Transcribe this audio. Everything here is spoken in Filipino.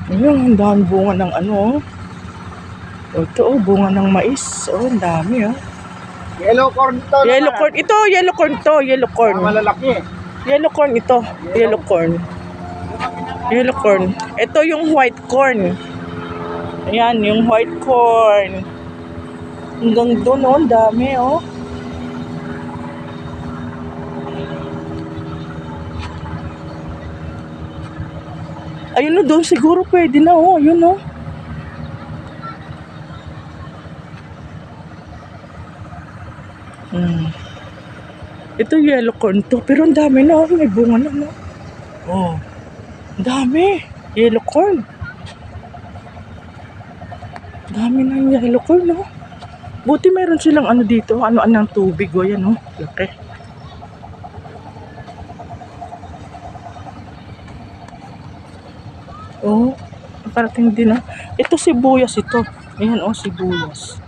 Ayun, ang dami bunga ng ano, oh. Ito, oh, bunga ng mais. Oh, ang dami, oh. Yellow corn to. Yellow corn. Ito, yellow corn to. Yellow corn. Malalaki. Yellow corn ito. Yellow corn. Yellow corn. Ito yung white corn. Ayan, yung white corn. Hanggang doon, oh, ang dami, oh. Ayun, oh, doon siguro pwede na, oh. Ayun, oh. Ito yellow corn to, pero ang dami na, oh. May bunga na, no? Oh, ang dami. Yellow corn. Dami na yung yellow corn, no? Buti meron silang ano dito, ano-anong tubig, oh. Yan, oh. Laki. Oh, nakarating din, oh. Ito sibuyas ito. Ayan, oh, sibuyas.